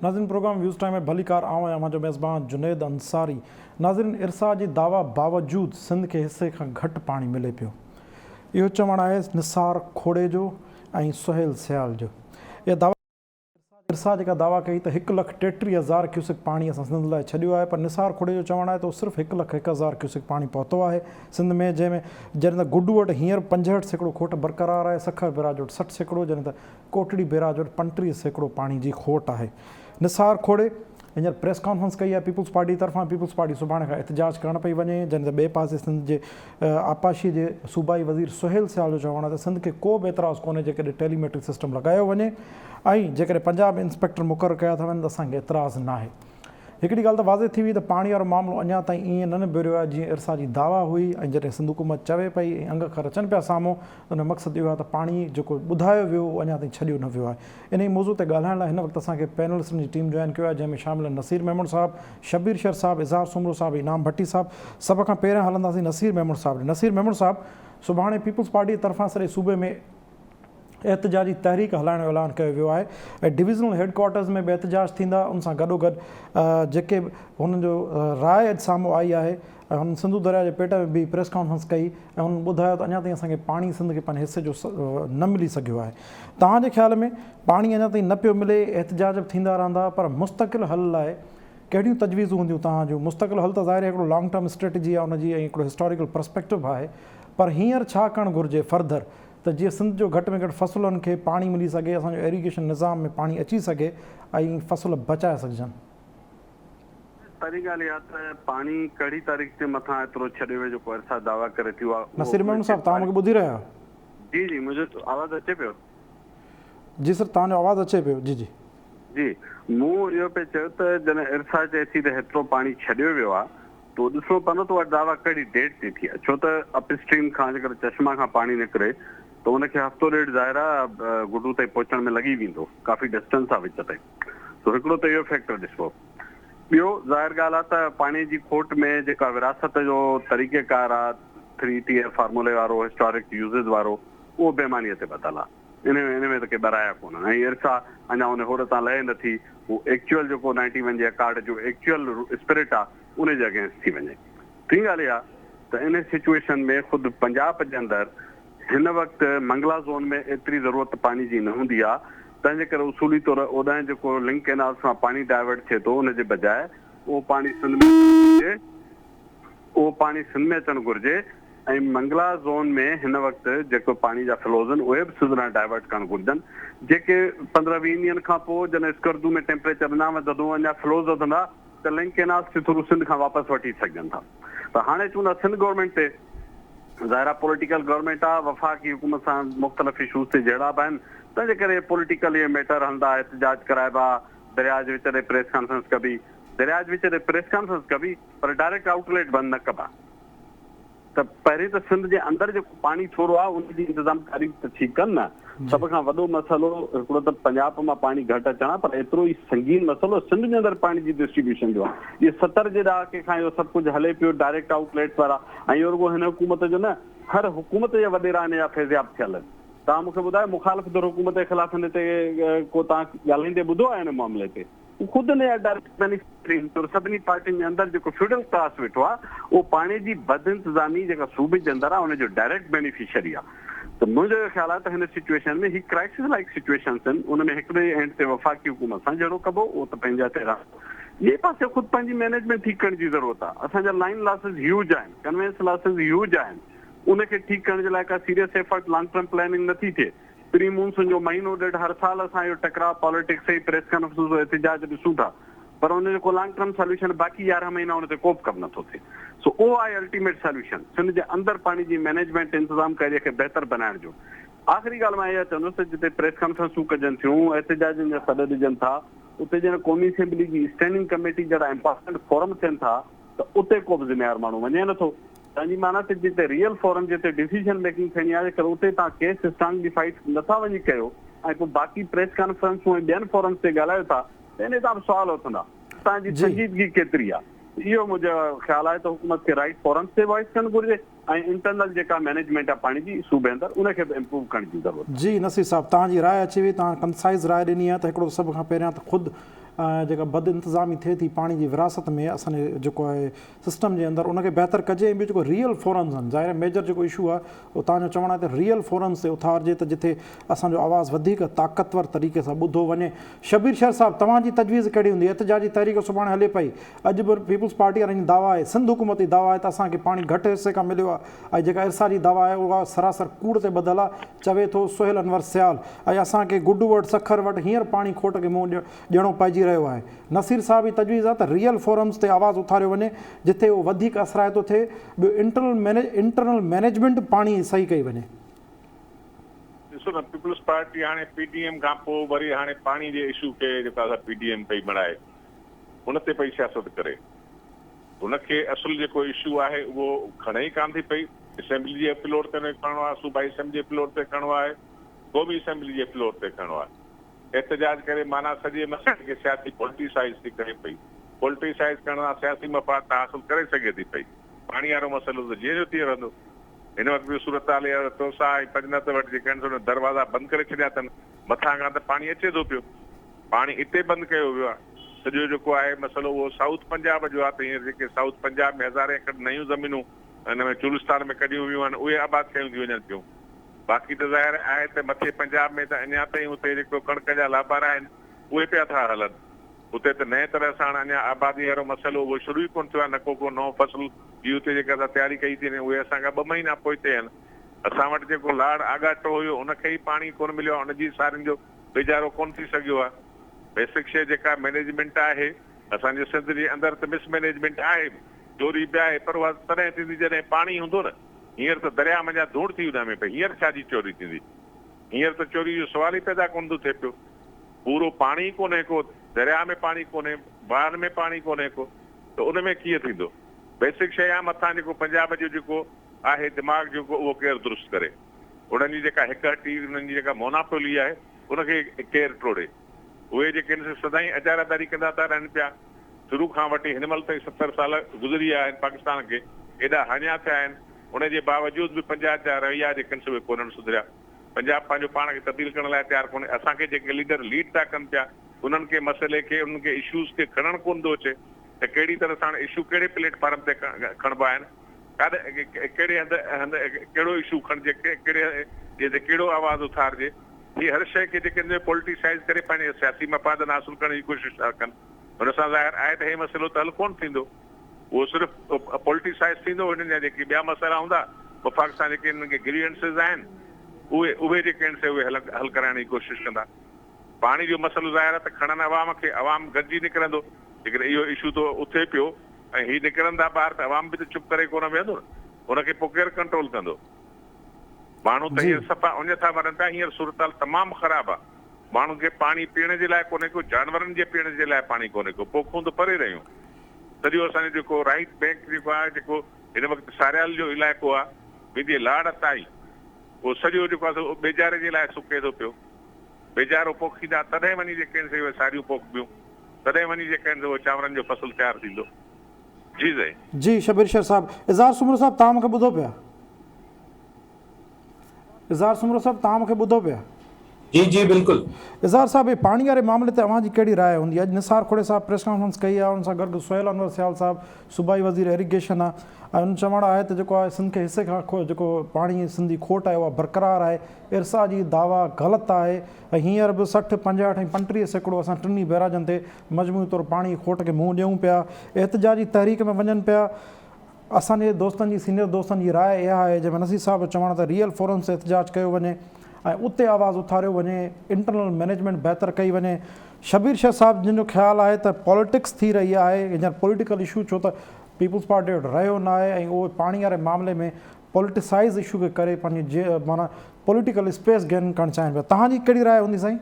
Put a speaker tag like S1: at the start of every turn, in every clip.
S1: नाज़रीन programme views time में भलीकार आऊं आहियां मुंहिंजो मेज़बान जुनेद अंसारी। नाज़रीन इरसा जी दावा बावजूद सिंध के हिस्से खां घटि पाणी मिले पियो। इहो चवणु आहे निसार खोड़े जो ऐं सुहेल सियाल जो। इहा दावा इरसा जेका दावा कई त 1,33,000 क्यूसेक पाणी असां सिंध लाइ छॾियो आहे, पर निसार खोड़े जो चवणु आहे त सिर्फ़ु 1,01,000 क्यूसेक पाणी पहुतो आहे सिंध में, जंहिं त गुडू वटि हींअर 65% खोट बरक़रार आहे, सखर बैराज वटि 60%, जंहिं त कोटड़ी बैराज वटि 35% पाणी जी खोट आहे। निसार खोड़े हींअर प्रेस कॉन्फ्रेंस कई आहे पीपल्स पार्टी तरफ़ां। पीपल्स पार्टी सुभाणे खां एहतजाज करणु पई वञे, जंहिं ते ॿिए पासे सिंध जे आपाशी जे सूबाई वज़ीर सुहेल सियाल जो चवणु आहे त सिंध खे को बि एतिराज़ु कोन्हे जेकॾहिं टेलीमेट्रिक सिस्टम लॻायो वञे ऐं जेकॾहिं पंजाब इंस्पेक्टर मुक़ररु कया था वञनि त असांखे एतिराज़ु न आहे। हिकिड़ी ॻाल्हि त वाज़े थी वई त पाणी वारो मामिलो अञा ताईं ईअं न निबेरियो आहे जीअं इरसा जी दावा हुई, ऐं जॾहिं सिंध हुकूमत चवे पई ऐं अंग अखर अचनि पिया साम्हूं, त उन मक़सदु इहो आहे त पाणी जेको ॿुधायो वियो उहो अञा ताईं छॾियो न वियो आहे। इन ई मौज़ू ते ॻाल्हाइण लाइ हिन वक़्तु असांखे पैनलिस्टनि जी टीम जॉइन कयो आहे, जंहिंमें शामिल आहिनि नसीर मेमण साहिबु, शबीर शेर साहिबु, इज़हार सुमरो साहिबु, इनाम भट्टी साहिबु। सभ खां पहिरियां हलंदासीं नसीर मेमण साहिबु। नसीर मेमण साहिबु, सुभाणे पीपल्स पार्टी तरफ़ां सॼे सूबे में एहतजाजी तहरीक हलाइण जो ऐलान कयो वियो आहे ऐं डिविज़नल हेडक्वार्टर्स में बि एहतजाज थींदा। उन सां गॾोगॾु जेके हुननि जो राय अॼु साम्हूं आई आहे ऐं हुननि सिंधू दरिया जे पेट में बि प्रेस कॉन्फ्रेंस कई ऐं हुननि ॿुधायो त अञा ताईं असांखे पाणी सिंध खे पंहिंजे हिसे जो न मिली सघियो आहे। तव्हांजे ख़्याल में पाणी अञा ताईं न पियो मिले, एहतजाज बि थींदा रहंदा, पर मुस्तक़िल हल लाइ कहिड़ियूं तजवीज़ूं हूंदियूं तव्हां जूं? मुस्तक़िल हल त ज़ाहिर आहे हिकिड़ो लॉन्ग टर्म स्ट्रेटजी आहे हुनजी, ऐं हिकिड़ो हिस्टोरिकल पर्सपेक्टिव आहे, पर हींअर छा करणु घुरिजे फर्दर त जीअं सिंध जो घटि में घटि फ़सुलनि खे पाणी मिली सघे, असांजो इरीगेशन निज़ाम में पाणी अची सघे ऐं फ़सुल बचाए सघजनि?
S2: पहिरीं ॻाल्हि इहा त पाणी कहिड़ी तारीख़ जे मथां एतिरो छॾियो वियो जेको इरसा दावा करे थियो आहे।
S1: नसीर मेमण साहिबु, तव्हां मूंखे ॿुधी रहिया?
S2: जी जी, मुंहिंजो आवाज़ु अचे पियो?
S1: जी सर, तव्हांजो आवाज़ु अचे पियो। जी जी
S2: जी, मूं इहो पियो चयो त जॾहिं इरसा चए थी त हेतिरो पाणी छॾियो वियो आहे, त ॾिसणो पवंदो त उहा दावा कहिड़ी डेट ते थी आहे। छो त अपस्ट्रीम खां जेकर चश्मा खां पाणी निकिरे त उनखे हफ़्तो ॾेढ ज़ाहिर आहे गुडू ताईं पहुचण में लॻी वेंदो, काफ़ी डिस्टेंस आहे विच ताईं। तो हिकिड़ो त इहो फैक्टर ॾिसो। ॿियो ज़ाहिर ॻाल्हि आहे त पाणी जी खोट में जेका विरासत जो तरीक़ेकार आहे 3TF फार्मूले वारो, हिस्टोरिक यूज़िस वारो, उहो बेमानीअ ते ॿधल आहे। इन में त के ॿराया कोन, ऐं इरसा अञा उन होड़ तां लहे नथी। उहो एक्चुअल जेको 91 जे अकार्ड जो एक्चुअल स्पिरिट आहे उन जे अगेंस्ट थी वञे। टी ॻाल्हि इहा त इन सिचुएशन में ख़ुदि पंजाब जे अंदरि हिन वक़्तु मंगला ज़ोन में एतिरी ज़रूरत पाणी जी न हूंदी आहे, तंहिंजे करे उसूली तौर ओॾां जेको लिंक कैनाल सां पाणी डाइवर्ट थिए थो उनजे बजाए उहो पाणी सिंध में अचणु घुरिजे। ऐं मंगला ज़ोन में हिन वक़्तु जेको पाणी जा फ्लोज़ आहिनि उहे बि सिंध लाइ डाइवर्ट करणु घुरिजनि, जेके 15-20 ॾींहंनि खां पोइ जॾहिं स्कर्दू में टेम्परेचर न वधंदो, अञा फ्लोज़ वधंदा, त लिंक कैनाल्स जे थ्रू सिंध खां वापसि वठी सघनि था। त हाणे चवंदा सिंध गवर्नमेंट ते, ज़ाहिर आहे पॉलिटिकल गवर्नमेंट आहे, वफ़ाक़ी हुकूमत सां मुख़्तलिफ़ इशूज़ ते जहिड़ा बि आहिनि, तंहिंजे करे पॉलिटिकल इहे मैटर हलंदा, एहतजाज कराइबा, दरिया जे विच ते प्रेस कॉन्फ्रेंस कबी, दरिया जे विच ते प्रेस कॉन्फ्रेंस कबी, पर डायरेक्ट आउटलेट बंदि न कबा। त पहिरीं त सिंध जे अंदरि जेको पाणी थोरो आहे उनजी इंतज़ामकारी त ठीकु कनि न। सभ खां वॾो मसइलो हिकिड़ो त पंजाब मां पाणी घटि अचणु आहे, पर एतिरो ई संगीन मसइलो सिंध जे अंदरि पाणी जी डिस्ट्रीब्यूशन जो आहे। इहे 70 जे ॾहाके खां इहो सभु कुझु हले पियो डायरेक्ट आउटलेट वारा, ऐं इहो रुॻो हिन हुकूमत जो न, हर हुकूमत जा वॾेरा हिन जा फैज़ियाब थियल। तव्हां मूंखे ॿुधायो मुखालिफ़ दर हुकूमत जे ख़िलाफ़ हिन ते को तव्हां ॻाल्हाईंदे ॿुधो आहे हिन मामले ते? ख़ुदि हिन जा डायरेक्ट बेनिफिशरी सभिनी पार्टियुनि जे अंदरि जेको फ्यूडल क्लास वेठो आहे उहो पाणी जी बद इंतज़ामी जेका सूबे जे अंदरि आहे उनजो डायरेक्ट बेनिफिशरी आहे। त मुंहिंजो ख़्यालु आहे त हिन सिचुएशन में ही क्राइसिस लाइक सिचुएशन्स आहिनि, उनमें हिकिड़े एंड ते वफ़ाक़ी हुकूमत सां जहिड़ो कबो उहो त पंहिंजा ते रहंदो। ॿिए पासे ख़ुदि पंहिंजी मैनेजमेंट ठीकु करण जी ज़रूरत आहे। असांजा लाइन लॉसिस ह्यूज आहिनि, कन्वेंस लॉसिस ह्यूज आहिनि, उनखे ठीकु करण जे लाइ का serious effort long term planning नथी थिए। प्री मूनसून जो महीनो ॾेढ हर साल असां इहो टकराव पॉलिटिक्स ऐं प्रेस कॉन्फ्रेंस एहतजाज ॾिसूं था, पर उनजो को लॉन्ग टर्म सोल्यूशन बाक़ी 11 महीना उन ते को बि कमु नथो थिए। सो उहो आहे अल्टीमेट सोल्यूशन, सिंध जे अंदरि पाणी जी मैनेजमेंट इंतज़ामकारी खे बहितर बनाइण जो। आख़िरी ॻाल्हि मां इहा चवंदुसि त जिते प्रेस कॉन्फ्रेंसूं कजनि थियूं, एहतजाजनि जा सॾ ॾिजनि था, उते ॼण क़ौमी असेंबली जी स्टैंडिंग कमेटी जहिड़ा इंपॉर्टेंट फोरम थियनि था, त उते को बि ज़िम्मेवार माण्हू वञे नथो। तव्हांजी माना त जिते रियल फोरम, जिते डिसीजन मेकिंग थियणी आहे, जेकर उते तव्हां केस स्ट्रांग डिफाइट नथा वञी कयो ऐं पोइ बाक़ी प्रेस कॉन्फ्रेंसूं ऐं ॿियनि फोरम्स ते ॻाल्हायो था, त इन तां बि सुवाल उथंदा तव्हांजी संजीदगी केतिरी आहे। इहो मुंहिंजो ख़्यालु आहे त हुकूमत खे राइट फोरम्स ते वॉइस करणु घुरिजे ऐं इंटरनल जेका मैनेजमेंट आहे पाणी जी सूबे अंदरि उनखे बि इम्प्रूव करण जी ज़रूरत।
S1: जी नसीर साहिबु, तव्हांजी राय अची वई, तव्हां कंसाइज़ राय ॾिनी आहे त हिकिड़ो सभ खां पहिरियां त ख़ुदि जेका बद इंतज़ामी थिए थी पाणी जी विरासत में असांजे जेको आहे सिस्टम जे अंदरि उनखे बहितर कजे। ऐं ॿियो जेको रियल फोरम्स आहिनि, ज़ाहिर मेजर जेको इशू आहे उहो तव्हांजो चवणु आहे त रियल फोरम्स ते उथारिजे त जिथे असांजो आवाज़ु वधीक ताक़तवर तरीक़े सां ॿुधो वञे। शबीर शेर साहिबु, तव्हांजी तजवीज़ कहिड़ी हूंदी? एतिजाजी तहरीक सुभाणे हले पई, अॼु बि पीपुल्स पार्टी वारनि जी दावा आहे, सिंध हुकूमती दावा आहे त असांखे पाणी घटि हिसे खां मिलियो आहे, ऐं जेका इरसा जी दावा आहे उहा सरासर कूड़ ते ॿधल आहे। चवे थो सुहेल अनवर सियाल, ऐं असांखे गुडू वटि सखर वटि हींअर पाणी खोट खे मुंहुं ॾियणो पइजी रहियो आहे। नसीर साहिब जी तजवीज़ आहे त रियल फोरम्स ते आवाज़ु उथारियो वञे जिथे उहो वधीक असराइतो थिए। ॿियो इंटरनल मैनेजमेंट पाणी सही कई वञे।
S3: ॾिसो न, पीपुल्स पार्टी हाणे पीडीएम खां पोइ वरी हाणे पाणी जे इशू खे जेका असां पीडीएम पई बणाए उन ते पई सियासत करे। उनखे असुल जेको इशू आहे उहो खणे ई कान थी पई। असेंबली जे फ्लोर ते खणणो आहे, सूबाई असेंबली जे फ्लोर ते खणणो आहे, क़ौमी असेंबली जे फ्लोर ते खणणो आहे। एहतजाज करे माना सॼे मसइले खे सियासी पॉलिटिसाइज़ थी करे पई। पॉलिटिसाइज़ करण सां सियासी मफ़ाद त हासिल करे सघे थी पई। पाणी वारो मसइलो त जीअं जो तीअं रहंदो। हिन वक़्तु बि सूरत हाल तोसा ऐं पंजनत वटि जेके आहिनि दरवाज़ा बंदि करे छॾिया अथनि, मथां खां त पाणी अचे थो पियो। पाणी हिते बंदि कयो वियो आहे। सॼो जेको आहे मसइलो उहो साउथ पंजाब जो आहे त हींअर जेके साउथ पंजाब में हज़ारे एकड़ नयूं ज़मीनूं हिन में चुलिस्तान में कढियूं वियूं आहिनि, उहे आबाद कयूं थी वञनि पियूं। बाक़ी त ज़ाहिर आहे त मथे पंजाब में त अञा ताईं हुते जेको कणिक जा लाभारा आहिनि उहे पिया था हलनि। उते त नए तरह सां अञा आबादी वारो मसइलो उहो शुरू ई कोन थियो आहे। न को नओं फसल जी हुते जेका असां तयारी कई थी उहे असांखां 2 महीना पोइ हिते आहिनि। असां वटि जेको लाड़ आगाटो हुयो उनखे ई पाणी कोन मिलियो आहे, उनजी सारियुनि जो गुज़ारो कोन थी सघियो आहे। बेसिक शइ जेका मैनेजमेंट आहे असांजे सिंध जे अंदरि त मिसमैनेजमेंट आहे, चोरी बि आहे, पर उहा तॾहिं थींदी जॾहिं पाणी हूंदो न। हींअर त दरिया मंझां धूड़ थी हुन में पई, हींअर छाजी चोरी थींदी? हींअर त चोरी जो सुवाल ई पैदा कोन थो थिए पियो। पूरो पाणी कोन्हे को, दरिया में पाणी कोन्हे, बाढ़ में पाणी कोन्हे को, त उन में कीअं थींदो? बेसिक शइ आहे मथां जेको पंजाब जो जेको आहे दिमाग़ जेको उहो केरु दुरुस्त करे। उन्हनि जी जेका हिकहटी उन्हनि जी जेका मोनापोली आहे उनखे केरु टोड़े। उहे जेके सदाईं अजारादारी कंदा था रहनि पिया। शुरू खां वठी हिन महिल ताईं 70 साल गुज़री विया आहिनि पाकिस्तान खे, एॾा हाञा थिया आहिनि। उनजे बावजूदि बि पंजाब जा रवैया जेके आहिनि उहे कोन्हनि सुधरिया। पंजाब पंहिंजो पाण खे तब्दील करण लाइ तयारु कोन्हे। असांखे जेके लीडर लीड था कनि पिया उन्हनि खे मसइले खे, उन्हनि खे इशूज़ खे खणणु कोन थो अचे त कहिड़ी तरह सां इशू कहिड़े प्लेटफॉर्म ते खणिबा आहिनि, कहिड़े हंधि कहिड़ो इशू खणिजे, कहिड़ो आवाज़ उथारिजे। हीअ हर शइ खे जेके पॉलिटिसाइज़ करे पंहिंजे सियासी मफ़ाद हासिल करण जी कोशिशि था कनि। हुन सां ज़ाहिर आहे त हे मसइलो त हल कोन थींदो। उहो सिर्फ़ु पॉलिटिसाइज़ थींदो। हिननि जा जेके ॿिया मसइला हूंदा वफ़ाक़ सां जेके हिननि खे ग्रीवेंसिस आहिनि उहे जेके आहिनि से उहे हल कराइण जी कोशिशि कंदा। पाणी जो मसइलो ज़ाहिर आहे त खणनि अवाम खे, अवाम गॾिजी निकिरंदो। जेकॾहिं इहो इशू तो उथे पियो ऐं हीअ निकिरंदा ॿाहिरि त अवाम बि त चुप करे कोन वेहंदो न। हुनखे पोइ केरु कंट्रोल कंदो? माण्हू त हींअर सफ़ा उञ था मरनि पिया। हींअर सूरत हाल तमामु ख़राबु आहे। माण्हुनि खे पाणी पीअण जे लाइ कोन्हे को, जानवरनि जे पीअण जे लाइ पाणी कोन्हे को, पोखूं त परे रहियूं। सॼो असांजो जेको राइट बैंक जेको आहे, जेको हिन वक़्तु सारियाल जो इलाइक़ो आहे, वेंदी लाड़ ताईं, उहो सॼो जेको आहे बेजारे जे लाइ सुके थो पियो। बेजारो पोखींदा तॾहिं वञी जेके आहिनि से सारियूं पोखबियूं, तॾहिं वञी जेके आहिनि उहो चांवरनि जो फसल तयारु थींदो। जी
S1: जी शबीर शेर साहिबु। इज़हार सुमरो साहिबु, तव्हां मूंखे ॿुधो पिया? इज़हार सुमरो साहिबु, तव्हां मूंखे ॿुधो पिया?
S4: जी जी बिल्कुलु।
S1: इज़हार साहिबु, इहे पाणी वारे मामले ते अव्हांजी कहिड़ी राय हूंदी? अॼु निसार खोड़े साहिबु प्रेस कॉन्फ्रेंस कई आहे, हुन सां गॾु सुहेल अनवर सियाल साहिबु सूबाई वज़ीर इरिगेशन आहे, ऐं हुन चवणु आहे त जेको आहे सिंध खे हिसे खां जेको पाणी सिंधी खोट आहे उहा बरक़रार आहे। इरसा जी दावा ग़लति आहे ऐं हींअर बि 60, 65 ऐं 35% असां टिनी बैराजनि ते मजमूई तौरु पाणी खोट खे मुंहुं ॾियूं पिया, एहतजाजी तहरीक में वञनि पिया। असांजे दोस्तनि जी, सीनियर दोस्तनि जी राय इहा आहे जंहिंमें नसीर साहिबु चवणु त रियल फोरम्स ते एहतजाज कयो वञे ऐं उते आवाज़ु उथारियो वञे, इंटरनल मैनेजमेंट बहितर कई वञे। शबीर शेर साहिबु जिन जो ख़्यालु आहे त पॉलिटिक्स थी रही आहे, हींअर पॉलिटिकल इशू, छो त पीपुल्स पार्टी वटि रहियो न आहे ऐं उहो पाणी वारे मामले में पॉलिटिसाइज़ इशू खे करे पंहिंजी माना पॉलिटिकल स्पेस गेन करणु चाहिनि पिया। तव्हांजी कहिड़ी राय हूंदी साईं?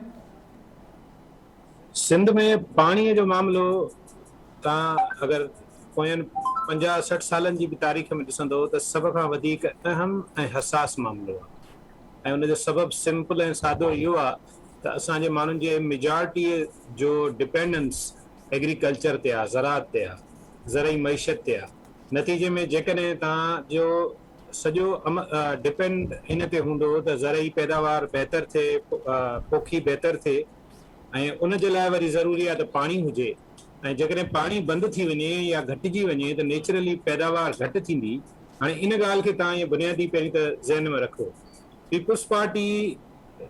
S4: सिंध में पाणीअ जो मामिलो तव्हां अगरि पोयनि 50-60 सालनि जी बि तारीख़ में ॾिसंदो त सभ खां वधीक अहम ऐं हसास मामिलो आहे। ऐं उनजो सबबु सिंपल ऐं सादो इहो आहे त असांजे माण्हुनि जे मेजॉरिटीअ जो डिपेंडेंस एग्रीकल्चर ते आहे, ज़राअत ते आहे, ज़रई मईशत ते आहे। नतीजे में जेकॾहिं तव्हांजो सॼो डिपेंड इन ते हूंदो त ज़रई पैदावार बहितर थिए, पोखी बहितर थिए, ऐं उन जे लाइ वरी ज़रूरी आहे त पाणी हुजे, ऐं जेकॾहिं पाणी बंदि थी वञे या घटिजी वञे त नेचुरली पैदावार घटि थींदी। हाणे इन ॻाल्हि खे तव्हां इहे बुनियादी पहिरीं त ज़हन में रखो। पीपुल्स पार्टी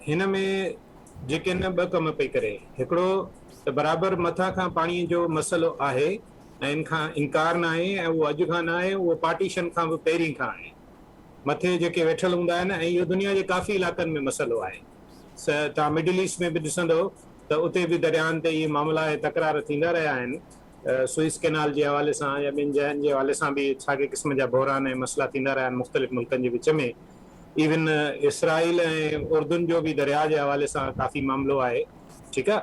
S4: हिन में जेके न ॿ कम पई करे, हिकिड़ो त बराबरि मथां खां पाणीअ जो मसइलो आहे ऐं इन खां इनकार न आहे, ऐं उहो अॼु खां न आहे, उहो पार्टीशन खां बि पहिरीं खां आहे। मथे जेके वेठल हूंदा आहिनि, ऐं इहो दुनिया जे काफ़ी इलाइक़नि में मसइलो आहे। तव्हां मिडिल ईस्ट में बि ॾिसंदो त उते बि दरियाहनि ते इहे मामला ऐं तकरार थींदा रहिया आहिनि। सुइस कैनाल जे हवाले सां या ॿिनि जहनि जे हवाले सां बि साॻे क़िस्म जा बहरान ऐं मसइला थींदा रहिया आहिनि मुख़्तलिफ़ मुल्कनि जे विच में। इवन इसराइल ऐं उर्दुन जो बि दरिया जे हवाले सां काफ़ी मामिलो आहे। ठीकु आहे,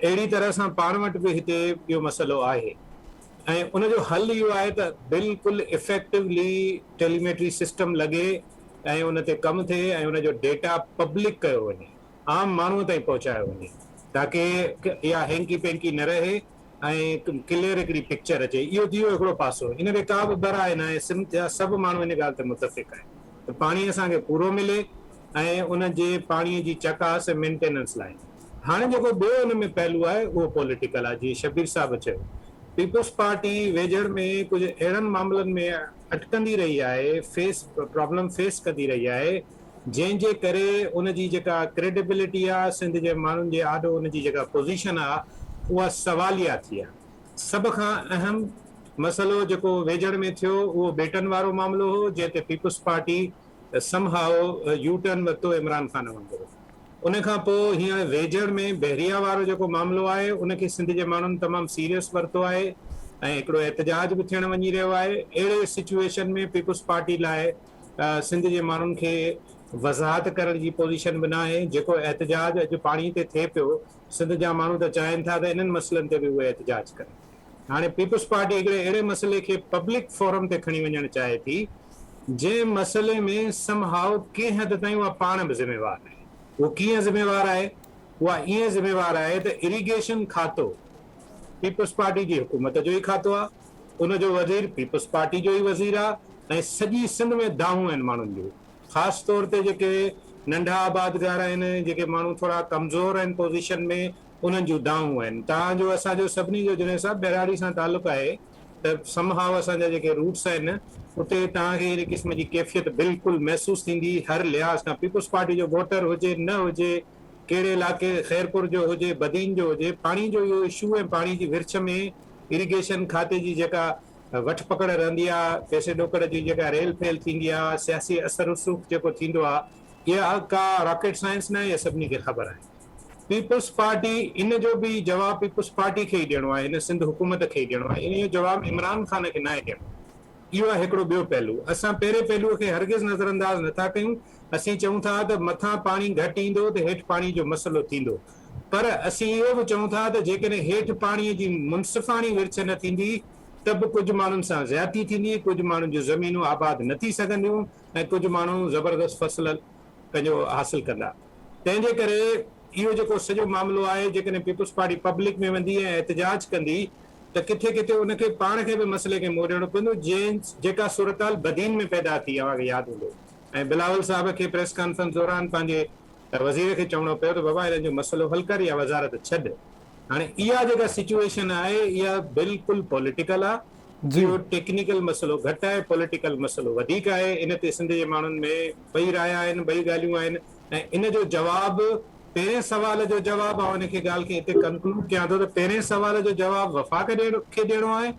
S4: अहिड़ी तरह सां पाण वटि बि हिते इहो मसइलो आहे, ऐं उनजो हल इहो आहे त बिल्कुलु इफेक्टिवली टेलीमेट्री सिस्टम लॻे ऐं उन ते कमु थिए ऐं उनजो डेटा पब्लिक कयो वञे, आम माण्हूअ ताईं पहुचायो वञे, ताकी इहा हैंकी पैंकी न रहे ऐं क्लियर हिकिड़ी पिक्चर अचे। इहो थी वियो हिकिड़ो पासो। इन में का बि बराए न आहे, सिंध जा सभु माण्हू इन ॻाल्हि ते मुतफ़िक़ आहिनि त पाणी असांखे पूरो मिले ऐं उन जे पाणीअ जी चकास ऐं मेंटेनेंस लाइ। हाणे जेको ॿियो हुन में पहलू आहे उहो पॉलिटिकल आहे। जीअं शबीर साहिबु चयो, पीपुल्स पार्टी वेझड़ में कुझु अहिड़नि मामलनि में अटकंदी रही आहे, प्रॉब्लम फेस कंदी रही आहे, जंहिंजे करे उनजी जेका क्रेडिबिलिटी आहे, सिंध जे माण्हुनि जे आॾो उनजी जेका पोज़ीशन आहे, उहा सवालिया थी आहे। सभ खां अहम मसइलो जेको वेझड़ में थियो उहो बेटनि वारो मामिलो हो, जंहिं ते Peoples Party somehow U turn वरितो इमरान ख़ान वांगुरु। उन खां पोइ हींअर वेझड़ में बहरिया वारो जेको मामिलो आहे उनखे सिंध जे माण्हुनि तमामु सीरियस वरितो आहे ऐं हिकिड़ो एहतजाज बि थियण वञी रहियो आहे। अहिड़े सिचुएशन में पीपुल्स पार्टी लाइ सिंध जे माण्हुनि खे वज़ाहत करण जी पोज़ीशन बि न आहे। जेको एहतजाज अॼु पाणी ते थिए पियो, सिंध जा माण्हू त चाहिनि था त इन्हनि मसइलनि ते बि उहे एहतजाज कनि। हाणे पीपुल्स पार्टी हिकिड़े अहिड़े मसइले खे पब्लिक फोरम ते खणी वञणु चाहे थी जंहिं मसइले में समहाउ कंहिं हद ताईं उहा पाण बि ज़िम्मेवार आहे। उहो कीअं ज़िम्मेवार आहे? उहा ईअं ज़िम्मेवार आहे त इरिगेशन खातो पीपुल्स पार्टी जी हुकूमत जो ई खातो आहे, उनजो वज़ीर पीपुल्स पार्टी जो ई वज़ीर आहे ऐं सॼी सिंध में दाहूं आहिनि माण्हुनि जूं। ख़ासि तौर ते जेके नंढा आबादगार आहिनि, जेके माण्हू थोरा कमज़ोर आहिनि पोज़ीशन में, उन्हनि जूं दाहूं आहिनि। तव्हांजो असांजो सभिनी जो जॾहिं साहब बहिराड़ी सां तालुक़ु आहे त समहाउ असांजा जेके रूट्स आहिनि उते तव्हांखे अहिड़े क़िस्म जी कैफ़ियत बिल्कुलु महसूसु थींदी हर लिहाज़ खां। पीपुल्स पार्टी जो वोटर हुजे न हुजे, कहिड़े इलाइक़े ख़ैरपुर जो हुजे, बदीन जो हुजे, पाणी जो इहो इशू ऐं पाणी जी विर्छ में इरिगेशन खाते जी जेका वठ पकड़ रहंदी आहे, पैसे ॾोकड़ जी जेका रेल फेल थींदी आहे, सियासी असर रसूख़ जेको थींदो आहे, इहा का रॉकेट साइंस न आहे, इहा सभिनी खे ख़बर आहे। पीपुल्स पार्टी इन जो बि जवाबु पीपुल्स पार्टी खे ई ॾियणो आहे, इन सिंध हुकूमत खे ई ॾियणो आहे। इन जो जवाबु इमरान ख़ान खे न आहे ॾियणो। इहो आहे हिकिड़ो ॿियो पहलू। असां पहिरें पहलूअ खे हरगिज़ नज़रअंदाज़ नथा कयूं। असीं चऊं था त मथां पाणी घटि ईंदो त हेठि पाणी जो मसइलो थींदो, पर असीं इहो बि चऊं था त जेकॾहिं हेठि पाणीअ जी मुनसिफ़ाणी विर्छ न थींदी त बि कुझु माण्हुनि सां ज़्यादती थींदी, कुझु माण्हुनि जूं ज़मीनूं आबाद न थी सघंदियूं ऐं कुझु माण्हू ज़बरदस्त फसल पंहिंजो हासिल कंदा। तंहिंजे करे इहो जेको सॼो मामिलो आहे, जेकॾहिं पीपुल्स पार्टी पब्लिक में वेंदी ऐं एहतजाज कंदी त किथे किथे उनखे पाण खे बि मसइले खे मोड़ियणो पवंदो, जेका सूरताल बदीन में पैदा थी, अव्हांखे यादि हूंदो। ऐं बिलावल साहिब खे प्रेस कॉन्फ्रेंस दौरान पंहिंजे वज़ीर खे चवणो पियो त बाबा हिननि जो मसइलो हल कर या वज़ारत छॾ। हाणे इहा जेका सिचुएशन आहे इहा बिल्कुलु पॉलिटिकल आहे। इहो टेक्निकल मसइलो घटि आहे, पॉलिटिकल मसइलो वधीक आहे। इन ते सिंध जे माण्हुनि में ॿई राय आहिनि, ॿई ॻाल्हियूं आहिनि ऐं इन जो जवाबु पहिरें सवाल जो जवाबु आहे। उनखे ॻाल्हि खे हिते कंक्लूड कयां थो त पहिरें सवाल जो जवाबु वफ़ाक़ खे ॾियणो आहे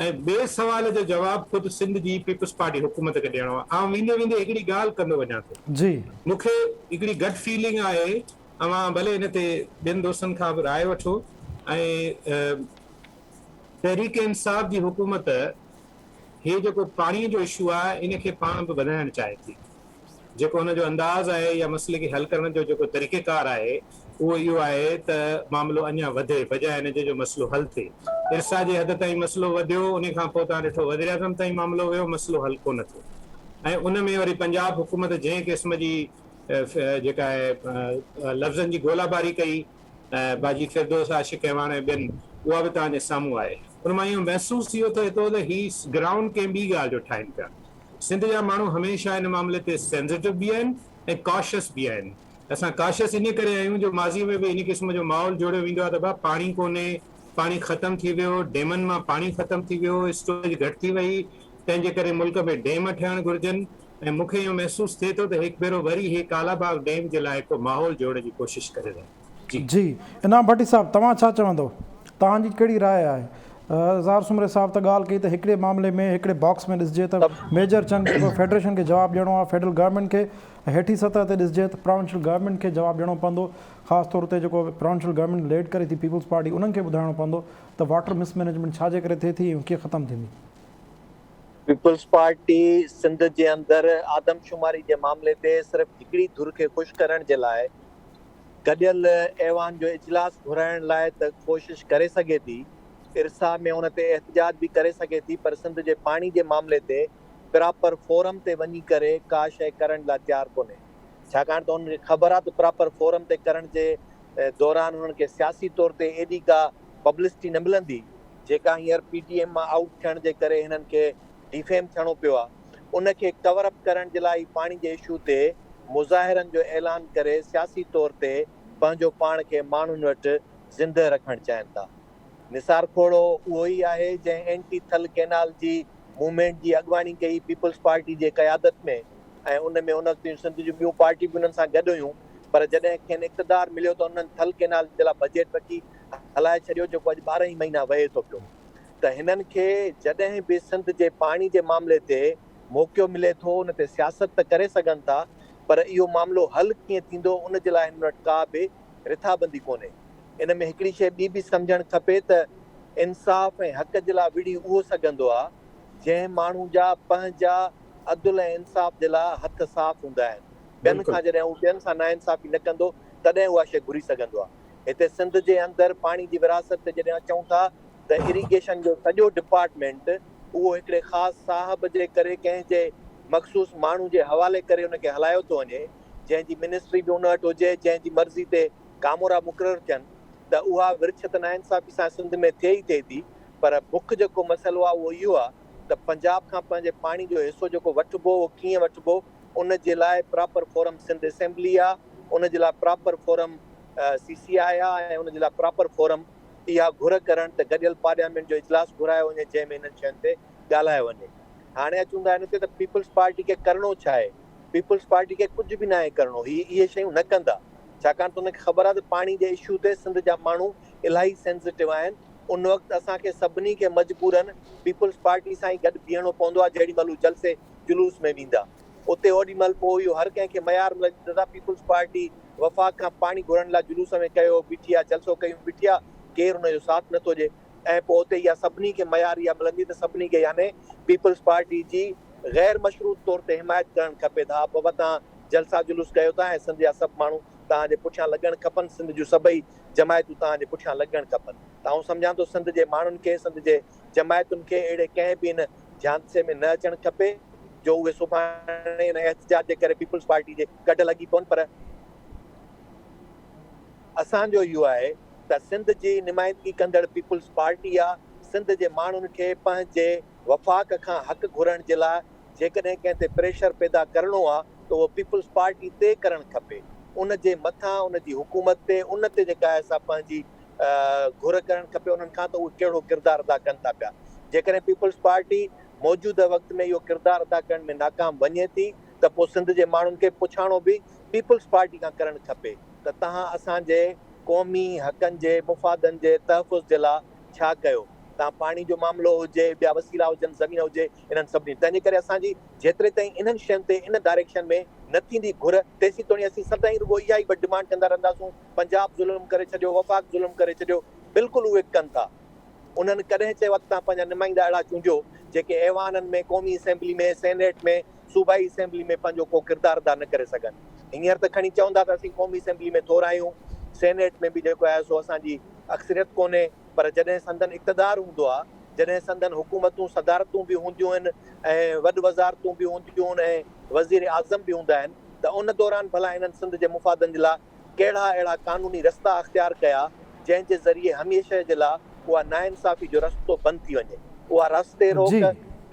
S4: ऐं ॿिए सवाल जो जवाबु ख़ुदि सिंध जी पीपुल्स पार्टी हुकूमत खे ॾियणो आहे। ऐं वेंदे वेंदे हिकिड़ी ॻाल्हि कंदो वञा थो जी, मूंखे हिकिड़ी गट फीलिंग आहे, अवां भले हिन ते ॿियनि दोस्तनि खां बि राय वठो, ऐं तहरीक इंसाफ़ जी हुकूमत हे जेको पाणीअ जो इशू आहे इनखे पाण बि वधाइणु चाहे थी। जेको हुनजो अंदाज़ आहे या मसइले खे हल करण जो जेको तरीक़ेकार आहे उहो इहो आहे त मामिलो अञा वधे बजाए हिन जो मसइलो हल थिए। इर्सा जे हद ताईं मसइलो वधियो, उन खां पोइ तव्हां ॾिठो वज़ीर आज़म ताईं मामिलो वियो, मसइलो हल कोन थियो। ऐं उन में वरी पंजाब हुकूमत जंहिं क़िस्म जी जेका आहे लफ़्ज़नि जी गोलाबारी कई, बाजी फिरदौस आशिक़ ऐं हाणे ॿियनि, उहा बि तव्हांजे साम्हूं आहे। उन मां इहो महसूसु थियो त ही ग्राउंड कंहिं ॿी ॻाल्हि जो ठाहिनि पिया। सिंध जा माण्हू हमेशह हिन मामले ते सेंसिटिव बि आहिनि ऐं कॉशियस बि आहिनि। असां काशिश इन करे आहियूं जो माज़ी में बि इन क़िस्म जो माहौल जोड़ियो वेंदो आहे त भाउ पाणी कोन्हे, पाणी ख़तम थी वियो, डेमनि मां पाणी ख़तम थी वियो, स्टोरेज घटि थी वई, तंहिंजे करे मुल्क में डेम ठहणु घुरिजनि। ऐं मूंखे इहो महसूसु थिए थो त हिकु भेरो वरी हे कालाबाग डेम जे लाइ हिकु माहौल जोड़ण जी कोशिशि करे रहिया।
S1: जी इनाम भट्टी साहब, तव्हां छा चवंदो, तव्हांजी कहिड़ी राय आहे? ज़ार सुमरे साहब त ॻाल्हि कई त हिकिड़े मामले में हिकिड़े बॉक्स में ॾिसिजे त मेजर चंद जेको फेडरेशन खे जवाबु ॾियणो आहे, फेडरल गवर्नमेंट खे, हेठी सतह ते ॾिसिजे त प्रोविंशियल गवर्नमेंट खे जवाबु ॾियणो पवंदो, ख़ासि तौर ते जेको प्रोविंशियल गवर्नमेंट लीड करे थी पीपल्स पार्टी, उन्हनि खे ॿुधाइणो पवंदो त वाटर मिसमैनेजमेंट छाजे करे थिए थी ऐं कीअं ख़तमु थींदी।
S5: पीपल्स पार्टी सिंध जे अंदरि आदमशुमारी जे मामले ते सिर्फ़ु हिकिड़ी धुर खे ख़ुशि करण जे लाइ गॾियल ऐवान जो इजलास घुराइण लाइ त कोशिश करे सघे थी, इरसा में उन ते एहतजाज बि करे सघे थी, पर सिंध जे पाणी जे मामले ते प्रॉपर फोरम ते वञी करे का शइ करण लाइ तयारु कोन्हे। छाकाणि त उनखे ख़बर आहे त प्रॉपर फोरम ते करण जे दौरान उन्हनि खे सियासी तौर ते एॾी का पब्लिसिटी न मिलंदी जेका हींअर PTM मां आउट थियण जे करे हिननि खे डिफेम थियणो पियो आहे। उनखे कवर अप करण जे लाइ पाणी जे इशू ते मुज़ाहिरनि जो ऐलान करे सियासी तौर ते पंहिंजो पाण खे माण्हुनि वटि ज़िंदह रखणु चाहिनि था। निसार खोड़ो उहो ई आहे जंहिं एंटी थल कैनाल जी मूवमेंट जी अॻुवाणी कई पीपल्स पार्टी जे क़यादत में, ऐं उन में उन सिंध जूं ॿियूं पार्टी बि उन्हनि सां गॾु हुयूं, पर जॾहिं खेनि इक़्तिदार मिलियो त उन्हनि थल कैनाल जे लाइ बजट रखी हलाए छॾियो, जेको अॼु 12 ई महीना वहे थो पियो। त हिननि खे जॾहिं बि सिंध जे पाणी जे मामले ते मौक़ो मिले थो, उन ते सियासत त करे सघनि था, पर इहो मामिलो हल कीअं थींदो उन जे लाइ हिन वटि का बि रिथाबंदी कोन्हे। इन में हिकिड़ी शइ ॿी बि सम्झणु खपे त इंसाफ़ ऐं हक़ जे लाइ विड़ी उहो सघंदो आहे जंहिं माण्हू जा पंहिंजा अदल ऐं इंसाफ़ जे लाइ हथ साफ़ हूंदा आहिनि। ॿियनि खां जॾहिं उहो ॿियनि सां नाइंसाफ़ी न कंदो तॾहिं उहा शइ घुरी सघंदो आहे। हिते सिंध जे अंदरि पाणी जी विरासत ते जॾहिं अचूं था त इरिगेशन जो सॼो डिपार्टमेंट उहो हिकिड़े ख़ासि साहब जे करे कंहिंजे मख़सूस माण्हू जे हवाले करे उनखे हलायो थो वञे, जंहिंजी मिनिस्ट्री बि उन वटि हुजे, जंहिंजी मर्ज़ी ते कामोरा मुक़ररु थियनि, त उहा विरछत नाइंसाफ़ी सां सिंध में थिए ई थिए थी। पर मुख्य जेको मसइलो आहे उहो इहो आहे त पंजाब खां पंहिंजे पाणी जो हिसो जेको वठिबो उहो कीअं वठिबो, उन जे लाइ प्रॉपर फोरम सिंध असेंबली आहे, उन जे लाइ प्रॉपर फोरम CCI आहे, ऐं उन जे लाइ प्रॉपर फोरम इहा घुर करणु त गॾियल पार्लियामेंट जो इजलास घुरायो वञे जंहिं में हिननि शयुनि ते ॻाल्हायो वञे। हाणे अचूं था हिन ते त पीपल्स पार्टी खे करिणो छा आहे? पीपल्स पार्टी खे कुझु बि न आहे करिणो, इहे शयूं न कंदा, छाकाणि त उनखे ख़बर आहे त पाणी जे इशू ते सिंध जा माण्हू इलाही सेंसिटिव आहिनि। उन वक़्तु असांखे सभिनी खे मजबूरन पीपल्स पार्टी सां ई गॾु बीहणो पवंदो आहे। जेॾी महिल जलसे जुलूस में वेंदा उते ओॾी महिल पोइ इहो हर कंहिंखे मयार मिलंदो आहे। पीपल्स पार्टी वफ़ाक़ खां पाणी घुरण लाइ जुलूस में कयो बीठी आहे, जलसो कयूं बीठी आहे, केरु हुनजो साथ नथो ॾिए, ऐं पोइ उते इहा सभिनी खे मयार इहा मिलंदी त सभिनी खे यानी पीपल्स पार्टी जी गैर मशरूत तौर ते हिमायत करणु खपे। हा बाबा तव्हां जलसा जुलूस कयो था ऐं सिंध जा सभु माण्हू तव्हांजे पुठियां लॻणु खपनि, सिंध जूं सभई जमायतूं तव्हांजे पुठियां लॻणु खपनि। त आउं सम्झां थो सिंध जे माण्हुनि खे, सिंध जे जमायतुनि खे अहिड़े कंहिं बि हिन झांसे में न अचणु खपे जो उहे सुभाणे हिन एहतजाज जे करे पीपल्स पार्टी जे गॾु लॻी पवनि। पर असांजो इहो आहे त सिंध जी नुमाइंदगी कंदड़ पीपल्स पार्टी आहे। सिंध जे माण्हुनि खे पंहिंजे वफ़ाक़ खां हक़ घुरण जे लाइ जेकॾहिं कंहिं ते प्रेशर पैदा करिणो आहे त उहो पीपल्स पार्टी ते करणु खपे, उन जे मथां उन जी हुकूमत ते, उन ते जेका आहे असां पंहिंजी घुर करणु खपे उन्हनि खां त उहे कहिड़ो किरदारु अदा कनि था पिया। जेकॾहिं पीपल्स पार्टी मौजूदा वक़्त में इहो किरदारु अदा करण में नाकाम वञे थी त पोइ सिंध जे माण्हुनि खे पुछाणो बि पीपल्स पार्टी खां करणु खपे त तव्हां असांजे क़ौमी हक़नि जे मुफ़ादनि जे तहफ़ुज़ जे लाइ छा कयो। तव्हां पाणी जो मामिलो हुजे, ॿिया वसीला हुजनि, ज़मीन हुजे, इन्हनि सभिनी तंहिंजे करे असांजी जेतिरे ताईं इन्हनि शयुनि ते इन डायरेक्शन में न थींदी घुर तेसीं ताईं असीं सदाईं रुॻो इहा ई डिमांड कंदा रहंदासूं। पंजाब ज़ुल्म करे छॾियो, वफ़ाक़ ज़ुल्म करे छॾियो, बिल्कुलु उहे कनि था। उन्हनि कॾहिं चयो आहे तव्हां पंहिंजा नुमाइंदा अहिड़ा चूंडियो जेके ऐवाननि में, क़ौमी असेंबली में, सेनेट में, सूबाई असेंबली में पंहिंजो को किरदारु अदा न करे सघनि। हींअर त खणी चवंदा त असीं क़ौमी असेंबली में थोरा आहियूं, सेनेट में बि जेको आहे सो असांजी अक्सरियत कोन्हे, पर जॾहिं संदन इक़्तिदार हूंदो आहे, जॾहिं संदन हुकूमतूं सदारतूं बि हूंदियूं आहिनि ऐं वॾ वज़ारतूं बि हूंदियूं आहिनि ऐं वज़ीर आज़म बि हूंदा आहिनि, त उन दौरान भला हिननि सिंध जे मुफ़ादनि जे लाइ कहिड़ा अहिड़ा कानूनी रस्ता अख़्तियार कया जंहिंजे ज़रिए हमेशह जे लाइ उहा नाइंसाफ़ी जो रस्तो बंदि थी वञे। उहा रस्ते रोक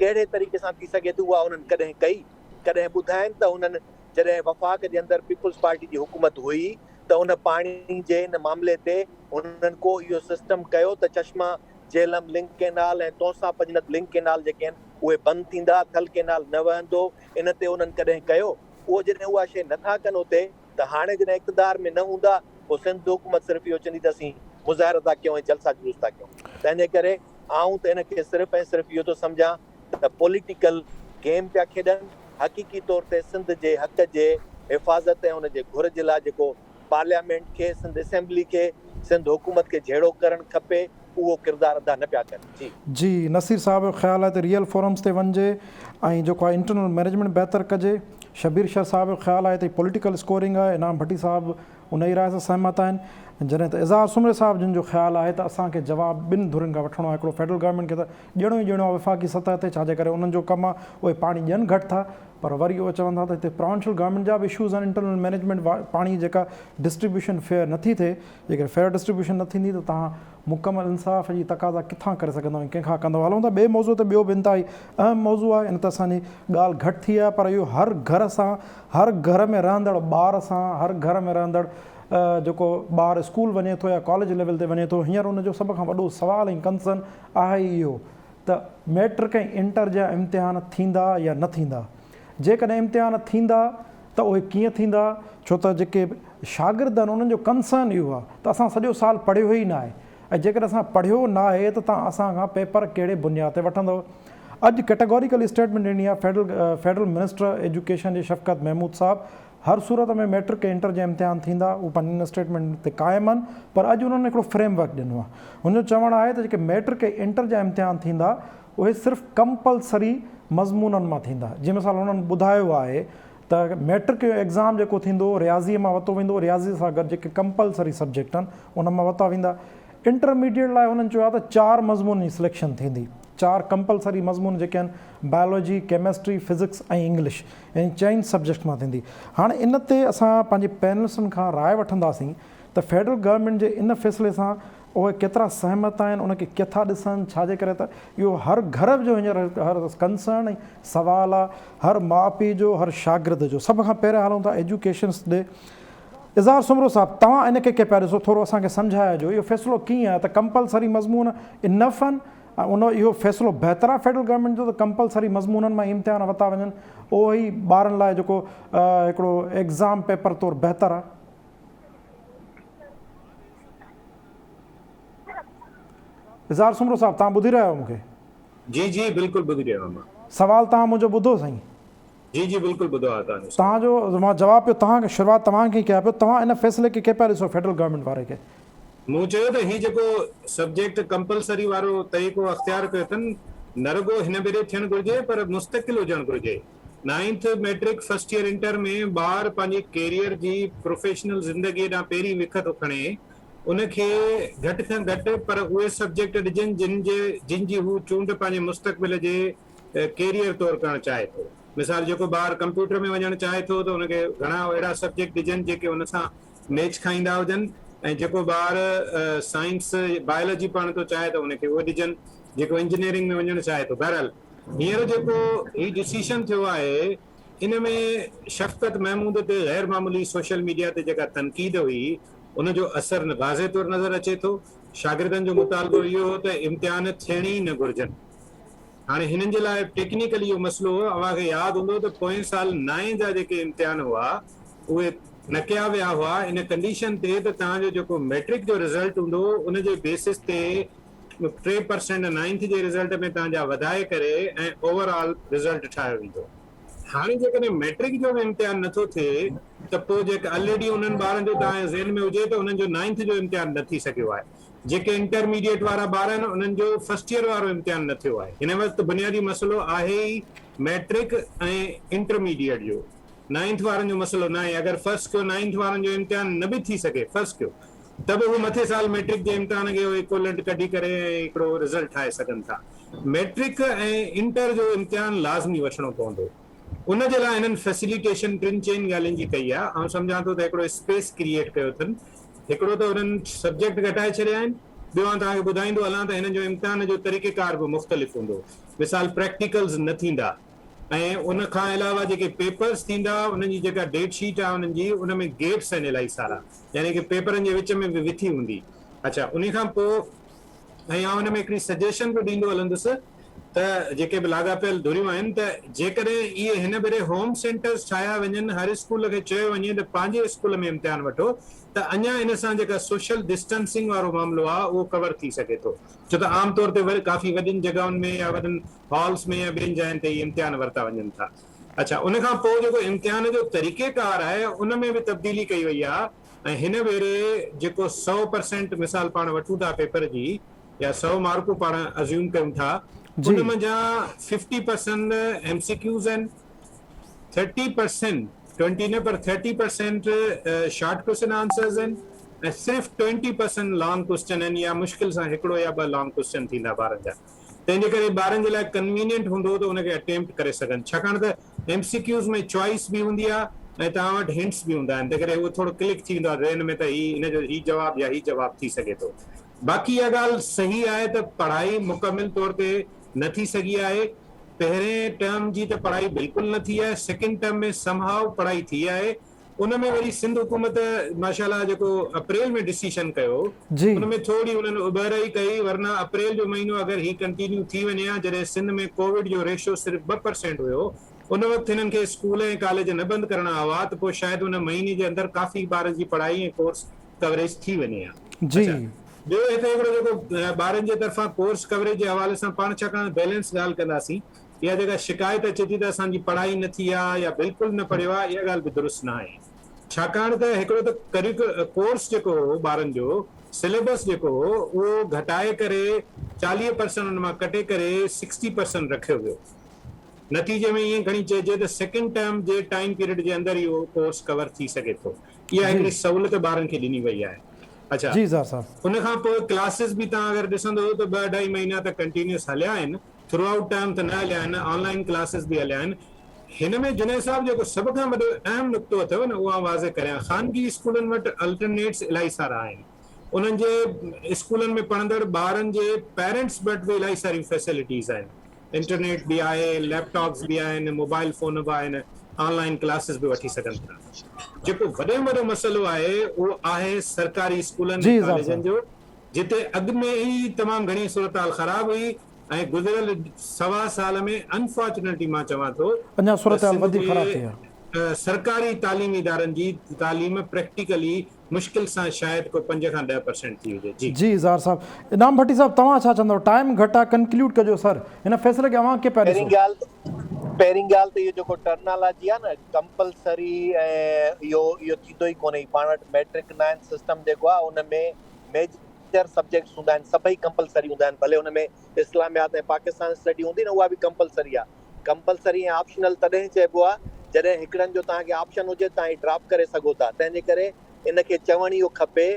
S5: कहिड़े तरीक़े सां थी सघे थी उहा उन्हनि कॾहिं कई, कॾहिं ॿुधाइनि त उन्हनि जॾहिं वफ़ाक़ जे अंदरि पीपुल्स पार्टी जी हुकूमत हुई त उन पाणी जे इन मामले ते उन्हनि को इहो सिस्टम कयो त चश्मा झेलम लिंक केनाल ऐं तौसा पंजनत लिंक केनाल जेके आहिनि उहे बंदि थींदा, थल केनाल न वहंदो। इन ते उन्हनि कॾहिं कयो। उहो जॾहिं उहा शइ नथा कनि उते, त हाणे जॾहिं इक़्तिदार में न हूंदा, पोइ सिंध हुकूमत सिर्फ़ु इहो चवंदी त असीं मुज़ाहिरा था कयूं ऐं जलसा जुलूस था कयूं। तंहिंजे करे आऊं त इनखे सिर्फ़ु ऐं सिर्फ़ु इहो थो सम्झां त पॉलिटिकल गेम पिया खेॾनि। हक़ीक़ी तौर ते सिंध जे हक़ जे हिफ़ाज़त ऐं हुनजे घुर जे लाइ जेको पार्लियामेंट खे, सिंध असेंबली खे, सिंध हुकूमत खे जहिड़ो करणु खपे, उहो किरदारु अदा न पिया कनि।
S1: जी नसीर साहब जो ख़्यालु आहे त रियल फोरम्स ते वञिजे ऐं जेको आहे इंटरनल मैनेजमेंट बहितर कजे। शबीर शाह साहब जो ख़्यालु आहे त पॉलिटिकल स्कोरिंग आहे। इनाम भट्टी साहब उन ई राय सां सहमत आहिनि। जॾहिं त इज़हार सुमरे साहब जिन जो ख़्यालु आहे त असांखे जवाबु ॿिनि धुरनि खां वठिणो आहे। हिकिड़ो फेडरल गवर्नमेंट खे त ॾियणो ई ॾियणो आहे वफ़ाक़ी सतह ते, छाजे करे उन्हनि जो कमु आहे उहे पाणी ॾियनि घटि था, पर वरी उहे चवनि था त हिते प्रोविंशियल गवर्नमेंट जा बि इशूज़ आहिनि। इंटरनल मैनेजमेंट पाणी जेका डिस्ट्रीब्यूशन फेयर नथी थिए, जेकर फेयर डिस्ट्रीब्यूशन न थींदी त तव्हां मुकमल इंसाफ़ जी तक़ाज़ा किथां करे सघंदो ऐं कंहिंखां कंदो। हलूं था ॿिए मौज़ूअ ते। ॿियो बि इंतिहाई अहम मौज़ू आहे। इन त असांजी ॻाल्हि घटि थी आहे, पर इहो हर घर सां, हर घर में रहंदड़ ॿार सां, हर घर में रहंदड़ जेको ॿार स्कूल वञे थो या कॉलेज लेवल ते वञे थो, हींअर उनजो सभ खां वॾो सुवालु ऐं कंसर्न आहे इहो त मैट्रिक ऐं इंटर जा इम्तिहान थींदा या न थींदा। जेकॾहिं इम्तिहान थींदा त उहे कीअं थींदा, छो त जेके शागिर्द आहिनि उन्हनि जो कंसर्न इहो आहे त असां सॼो साल पढ़ियो ई न आहे, ऐं जेकर असां पढ़ियो न आहे त तव्हां असांखां पेपर कहिड़े बुनियाद ते वठंदव। अॼु कैटेगोरिकल स्टेटमेंट ॾिनी आहे फेडरल मिनिस्टर एजुकेशन जे शफ़क़त महमूद साहब। हर सूरत में मैट्रिक ऐं इंटर जा इम्तिहान थींदा, उहे पंहिंजे स्टेटमेंट ते क़ाइमु आहिनि, पर अॼु उन्हनि हिकिड़ो फ्रेमवर्क ॾिनो आहे। हुनजो चवणु आहे त जेके मैट्रिक ऐं इंटर जा इम्तिहान थींदा उहे सिर्फ़ु कंपलसरी मज़मूननि मां थींदा। जीअं मिसाल उन्हनि ॿुधायो आहे त मैट्रिक जो एग्ज़ाम जेको थींदो रियाज़ीअ मां वरितो वेंदो, रियाज़ीअ सां गॾु जेके कंपलसरी सब्जेक्ट आहिनि उन मां वरिता वेंदा। इंटरमीडिएट लाइ हुननि चयो आहे त 4 मज़मून जी सिलेक्शन थींदी। 4 कंपलसरी मज़मून जेके आहिनि बायोलॉजी, केमिस्ट्री, फिज़िक्स ऐं इंग्लिश, यानी 4 सब्जेक्ट मां थींदी। हाणे इन ते असां पंहिंजे पैनलिस्टनि खां राय वठंदासीं त फेडरल गवर्नमेंट जे इन फ़ैसिले सां उहे केतिरा सहमत आहिनि, उनखे किथां ॾिसनि, छाजे करे त इहो हर घर जो हींअर हर कंसर्न ऐं सवालु आहे, हर माउ पीउ जो, हर शागिर्द जो। सभ खां पहिरियों हलूं था एजुकेशन्स ॾे। इज़हार सुमरो साहब, तव्हां इनखे के पिया ॾिसो, थोरो असांखे सम्झाइजो इहो फ़ैसिलो कीअं आहे त कंपलसरी मज़मून इनफ आहिनि ऐं इहो फ़ैसिलो बहितर आहे फेडरल गवर्नमेंट जो त कंपलसरी मज़मूननि मां इम्तिहान वरिता वञनि, उहो ई ॿारनि लाइ जेको हिकिड़ो एग्ज़ाम पेपर तौरु बहितर आहे। इज़हार सुमरो साहब, तव्हां ॿुधी रहिया आहियो मूंखे?
S4: जी जी बिल्कुलु ॿुधी रहियो आहियां।
S1: सवाल तव्हां मुंहिंजो ॿुधो साईं?
S4: जी जी बिल्कुलु ॿुधो आहे
S1: तव्हांजो। मां जवाबु पियो तव्हांखे, शुरूआति तव्हांखे ई कया पियो। तव्हां इन फ़ैसिले खे के पिया ॾिसो फेडरल गवर्नमेंट वारे खे?
S4: मूं चयो त हीउ जेको सब्जेक्ट कंपलसरी वारो तरीक़ो अख़्तियार कयो अथनि, न रुॻो हिन भेरे थियणु घुरिजे पर मुस्तक़िल हुजणु घुरिजे। 9th matric first year inter में ॿार पंहिंजे कैरियर जी प्रोफेशनल ज़िंदगीअ ॾांहुं पहिरीं विख थो खणे, उनखे घटि खां घटि पर उहे सब्जेक्ट ॾिजनि जिन जी हू चूंड पंहिंजे मुस्तक़बिल जे कैरियर तौरु करणु चाहे थो। मिसाल जेको ॿारु कंप्यूटर में वञणु चाहे थो त हुनखे घणा अहिड़ा सब्जेक्ट ॾिजनि जेके हुन सां मैच खाईंदा हुजनि, ऐं जेको ॿारु साइंस बायोलॉजी पढ़णु थो चाहे त हुनखे उहे ॾिजनि, जेको इंजीनियरिंग में वञणु चाहे थो। बहरहाल हींअर जेको हीउ डिसीशन थियो आहे, इन में शफ़क़त महमूद ते गैर मामूली सोशल मीडिया ते जेका तनक़ीद हुई उनजो असरु वाज़े तौरु नज़र अचे थो। शागिर्दनि जो मुतालबो इहो हो त इम्तिहान थियण ई न घुरिजनि। हाणे हिननि जे लाइ टेक्निकली इहो मसइलो हो। अव्हांखे यादि हूंदो त पोएं साल 9 जा जेके इम्तिहान हुआ उहे न कया विया हुआ इन कंडीशन ते त तव्हांजो जेको मैट्रिक जो रिज़ल्ट हूंदो उनजे बेसिस ते 3% 9th जे रिज़ल्ट में तव्हांजा वधाए करे ऐं ओवरऑल रिज़ल्ट ठाहियो वेंदो। हाणे जेकॾहिं मैट्रिक जो बि इम्तिहान नथो थिए त पोइ जेके ऑलरेडी उन्हनि ॿारनि जो तव्हांजे ज़हन में हुजे त उन्हनि जो 9th जो इम्तिहान न थी सघियो आहे। जेके इंटरमीडिएट वारा ॿार आहिनि उन्हनि जो फर्स्ट ईयर वारो इम्तिहान न थियो आहे। हिन वक़्तु बुनियादी मसइलो आहे ई मैट्रिक ऐं इंटरमीडिएट जो। 9th वारनि जो मसइलो न आहे। अगरि फर्स्ट कयो 9th वारनि जो इम्तिहान न बि थी सघे, फर्स्ट कयो, त बि उहे मथे साल मैट्रिक जे इम्तिहान खे इक्वलेंट कढी करे हिकिड़ो रिज़ल्ट ठाहे सघनि था। मैट्रिक ऐं इंटर जो इम्तिहान लाज़मी वठिणो पवंदो। उन जे लाइ हिननि फैसिलिटेशन 3 ॻाल्हियुनि जी कई आहे। ऐं सम्झां थो त हिकिड़ो स्पेस क्रिएट कयो अथनि। हिकिड़ो त हुननि सब्जेक्ट घटाए छॾिया आहिनि, ॿियो मां तव्हांखे ॿुधाईंदो हलां त हिन जो इम्तिहान जो तरीक़ेकार बि मुख़्तलिफ़ हूंदो। मिसाल प्रैक्टिकल्स न थींदा, ऐं उन खां अलावा जेके पेपर्स थींदा उन्हनि जी जेका डेट शीट आहे उन्हनि जी उन में गेप्स आहिनि इलाही सारा, यानी कि पेपरनि जे विच में बि विथी हूंदी। अच्छा, उन खां पोइ ऐं हुन में हिकिड़ी सजेशन बि ॾींदो हलंदुसि त जेके बि लाॻापियल धुरियूं आहिनि त जेकॾहिं इहे हिन भेरे होम सेंटर्स ठाहिया वञनि, हर स्कूल खे चयो वञे त पंहिंजे स्कूल में इम्तिहान वठो, त अञा इन सां जेका सोशल डिस्टेंसिंग वारो मामिलो आहे उहो कवर थी सघे थो। छो त आमतौर ते वरी काफ़ी वॾियुनि जॻहियुनि में या वॾनि हॉल्स में या ॿियनि जायुनि ते इम्तिहान वरिता वञनि था। अच्छा, उन खां पोइ जेको इम्तिहान जो तरीक़ेकार आहे उन में बि तब्दीली कई वई आहे। ऐं हिन भेरे जेको 100% मिसाल पाण वठूं था पेपर जी, या 100 मार्कूं पाण अज़्यूम कयूं था,
S1: जी
S4: उन में जा 50% MCQs आहिनि, 30% 20 न पर 30% शॉर्ट क्वेश्चन आंसर्स आहिनि, ऐं सिर्फ़ 20% लॉन्ग क्वेश्चन आहिनि, या मुश्किल सां हिकिड़ो या ॿ लॉन्ग क्वेश्चन थींदा ॿारनि जा। तंहिंजे करे ॿारनि जे लाइ कन्वीनियंट हूंदो त उनखे अटेम्प्ट करे सघनि, छाकाणि त MCQs में चॉइस बि हूंदी आहे ऐं तव्हां वटि हिंट्स बि हूंदा आहिनि, तंहिं करे उहो थोरो क्लिक थी वेंदो आहे ब्रेन में त हिन जो ही जवाबु या ही जवाबु थी सघे थो। बाक़ी इहा ॻाल्हि सही आहे त पढ़ाई मुकमिल तौर ते न थी सघी आहे। पहिरें टर्म जी त पढ़ाई बिल्कुलु न थी आहे, सेकेंड टर्म में समहाउ पढ़ाई थी आहे। उन में वरी सिंध हुकूमत माशाल्लाह जेको अप्रैल में डिसीशन कयो,
S1: जी
S4: उन में थोरी उन्हनि उॿर ई कई, वरना अप्रैल जो महीनो अगरि ही कंटिन्यू थी वञे हा, जॾहिं सिंध में कोविड जो रेशो सिर्फ़ु 2% हुयो, उन वक़्तु हिननि खे स्कूल ऐं कॉलेज न बंदि करणा हुआ, त पोइ शायदि उन महीने जे अंदरि काफ़ी ॿारनि जी पढ़ाई ऐं कोर्स कवरेज थी वञे हा।
S1: जी
S4: अच्छा, ॿियो हिते हिकिड़ो जेको ॿारनि जे तरफ़ां कोर्स कवरेज जे हवाले सां पाण छाकाणि बैलेंस ॻाल्हि कंदासीं, इहा जेका शिकायत अचे थी त असांजी पढ़ाई न थी आहे या बिल्कुलु न पढ़ियो आहे, इहा ॻाल्हि बि दुरुस्त न आहे। छाकाणि त हिकिड़ो त कोर्स जेको हो ॿारनि जो सिलेबस जेको हो उहो घटाए करे 40% हुन मां कटे करे 60% रखियो वियो। नतीजे में ईअं घणी चइजे त सेकेंड टर्म जे टाइम पीरियड जे अंदरि इहो कोर्स कवर थी सघे थो। इहा
S1: जी
S4: हिकिड़ी सहूलियत ॿारनि खे ॾिनी वई आहे। अच्छा,
S1: जी ज़ार साहब,
S4: उन खां पोइ क्लासिस बि तव्हां अगरि ॾिसंदो त 2-2.5 महीना त कंटिन्यूस हलिया आहिनि, थ्रू आउट टाइम त न हलिया आहिनि, ऑनलाइन क्लासिस बि हलिया आहिनि। हिन में जुनेद साहब जेको सभ खां वॾो अहम नुक़्तो अथव न, उहा वाज़े करियां, ख़ानगी स्कूलनि वटि अल्टरनेट्स इलाही सारा आहिनि। उन्हनि जे स्कूलनि में पढ़ंदड़ ॿारनि जे पेरेंट्स वटि बि इलाही सारियूं फैसिलिटीज़ आहिनि, इंटरनेट बि आहे, लैपटॉप्स बि आहिनि, मोबाइल फ़ोन बि आहिनि, ऑनलाइन क्लासिस बि वठी सघनि था। जेको वॾे में वॾो मसइलो आहे उहो आहे सरकारी स्कूलनि ऐं
S1: जी ज़ार
S4: कॉलेजनि
S1: साहब,
S4: जो, जिते अॻु में ई तमामु घणी सूरत हाल ख़राब हुई, ऐं गुज़िरियल 1.25 साल में अनफॉर्चुनेटली मां चवां थो
S1: अञा
S4: त
S1: सूरत हाल
S4: सिंध
S1: वधीक ख़राब थी
S4: जे
S1: आहे।
S4: सरकारी तालीमी इदारनि जी तालीम प्रैक्टिकली मुश्किल सां शायदि को 5 खां 10% थी हुजे। जी
S1: जी ज़ार साहब, इनाम भट्टी साहब तव्हां छा चवंदव? टाइम घटि आहे, कंक्लूड कजो सर, हिन फ़ैसिले खे अव्हां कीअं पिया
S5: पहिरीं
S1: ॾिसो?
S5: ॻाल्हि त इहो जेको टर्मिनोलॉजी आहे न कंपलसरी, ऐं इहो थींदो ई कोन्हे। पाण वटि मैट्रिक 9 सिस्टम जेको आहे उन में मेजर सब्जेक्ट्स हूंदा आहिनि, सभई कंपलसरी हूंदा आहिनि, भले हुन में इस्लामियात ऐं पाकिस्तान स्टडी हूंदी न, उहा बि कंपलसरी आहे। कंपलसरी ऐं ऑप्शनल तॾहिं चइबो आहे जॾहिं हिकिड़नि जो तव्हांखे ऑप्शन हुजे तव्हां ड्रॉप करे सघो था। तंहिंजे करे इनखे चवणु इहो खपे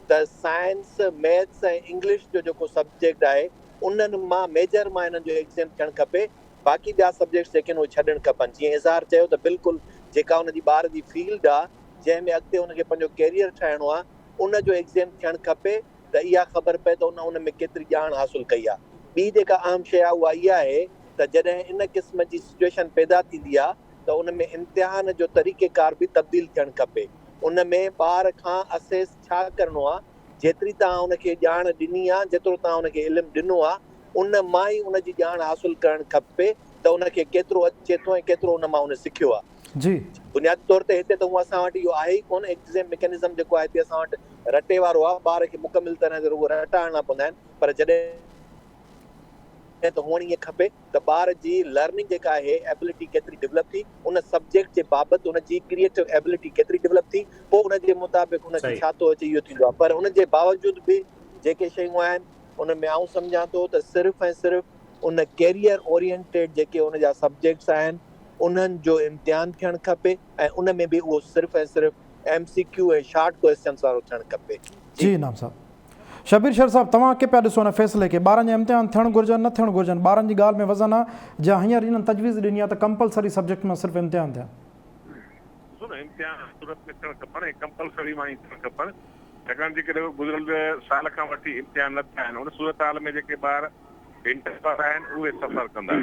S5: त साइंस, मैथ्स ऐं इंग्लिश जो जेको सब्जेक्ट आहे उन्हनि मां मेजर मां हिननि जो एग्ज़ाम थियणु खपे। बाक़ी ॿिया सब्जेक्ट्स जेके आहिनि उहे छॾणु खपनि। जीअं इज़हार चयो त बिल्कुलु जेका हुनजी ॿार जी फील्ड आहे, जंहिंमें अॻिते हुनखे पंहिंजो कैरियर ठाहिणो आहे, उन जो एग्ज़ाम थियणु खपे, त इहा ख़बर पए त उन में केतिरी ॼाण हासिलु कई आहे। ॿी जेका अहम शइ आहे उहा इहा आहे त जॾहिं इन क़िस्म जी सिचुएशन पैदा थींदी आहे त उन में इम्तिहान जो तरीक़ेकार बि तब्दील थियणु खपे। उन में ॿार खां असेस छा करिणो आहे, जेतिरी तव्हां हुनखे ॼाण ॾिनी आहे, जेतिरो तव्हां हुनखे इल्मु ॾिनो आहे, उन मां ई उनजी ॼाण हासिलु करणु खपे त उनखे केतिरो अचे थो ऐं केतिरो उन मां उन सिखियो आहे।
S1: जी
S5: बुनियादी तौर ते हिते त हूअं असां वटि इहो आहे ई कोन एग्ज़ाम मैकेनिज़म जेको आहे हिते असां वटि रटे वारो आहे। ॿार खे मुकमिल तरह सां रुॻो रटा आणणा पवंदा आहिनि, पर जॾहिं त हुअणु ईअं खपे त ॿार जी लर्निंग जेका आहे, एबिलिटी केतिरी डेवलप थी, उन सब्जेक्ट जे बाबति उनजी क्रिएटिव एबिलिटी केतिरी डेवलप थी, पोइ उनजे मुताबिक़ उनखे छा थो अचे इहो थींदो आहे। पर उनजे बावजूदि बि जेके शयूं आहिनि उन में आउं सम्झां थो त सिर्फ़ु ऐं सिर्फ़ु उन कैरियर ओरिएंटेड जेके उन जा सब्जेक्ट्स आहिनि उन्हनि जो इम्तिहान थियणु खपे, ऐं उन में बि उहो सिर्फ़ु ऐं सिर्फ़ु MCQ ऐं शॉर्ट क्वेश्चन्स वारो थियणु खपे।
S1: जी इनाम साहब, शबीर शेर साहब तव्हां कीअं पिया ॾिसो हिन फ़ैसिले खे? ॿारनि जा इम्तिहान थियणु घुरिजनि, न थियणु घुरिजनि? ॿारनि जी ॻाल्हि में वज़न आहे जा हींअर हिननि तजवीज़ ॾिनी आहे त कंपलसरी सब्जेक्ट में सिर्फ़ु इम्तिहान थिया?
S3: ॾिसो न, इम्तिहान सूरत में थियणु खपनि ऐं कंपलसरी मां ई थियणु खपनि। छाकाणि जेकॾहिं गुज़िरियल साल खां वठी इम्तिहान न थिया आहिनि, उन सूरत हाल में जेके ॿार इंटर पास आहिनि उहे सफ़र कंदा।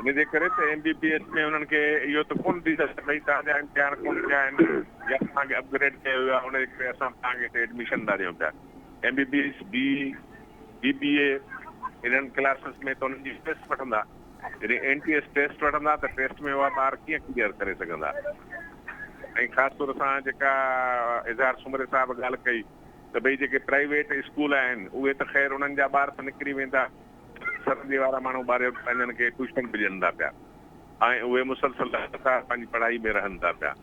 S3: इन जे करे त MBBS में उन्हनि खे इहो त कोन थी सघे भई तव्हांजा इम्तिहान कोन थिया आहिनि या तव्हांखे अपग्रेड कयो वियो आहे, उनजे करे असां तव्हांखे हिते एडमिशन था ॾियूं पिया। MBBS BBA इन्हनि क्लासिस में त उन्हनि जी टेस्ट वठंदा, जॾहिं NTS टेस्ट वठंदा त टेस्ट में उहा ॿार कीअं क्लियर करे सघंदा। ऐं ख़ासि तौर सां जेका इज़हार सुमरे साहिब ॻाल्हि कई त भई जेके प्राइवेट स्कूल आहिनि उहे त ख़ैर उन्हनि जा ॿार त निकिरी वेंदा, सरदी वारा माण्हू ॿार पंहिंजनि खे ट्यूशन बि ॾियनि था पिया ऐं उहे मुसलसल लगातार पंहिंजी पढ़ाई में रहनि था पिया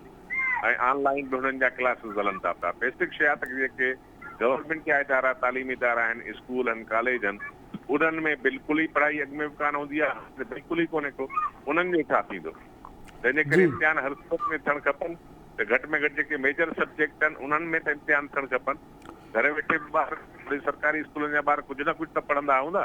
S3: ऐं ऑनलाइन बि हुननि जा क्लासिस हलनि था पिया। बेसिक शइ आहे त जेके गवर्नमेंट जा इदारा तालीमी इदारा आहिनि, स्कूल आहिनि, कॉलेज आहिनि, उन्हनि में बिल्कुलु ई पढ़ाई अॻु में बि कान हूंदी आहे, बिल्कुलु ई कोन्हे को, उन्हनि जो छा थींदो। तंहिंजे करे इम्तिहान हर सूरत में थियणु खपनि त घटि में घटि जेके मेजर सब्जेक्ट आहिनि उन्हनि में त इम्तिहान थियणु खपनि। घरे वेठे बि ॿार सरकारी स्कूलनि जा ॿार कुझु न कुझु त पढ़ंदा हूंदा,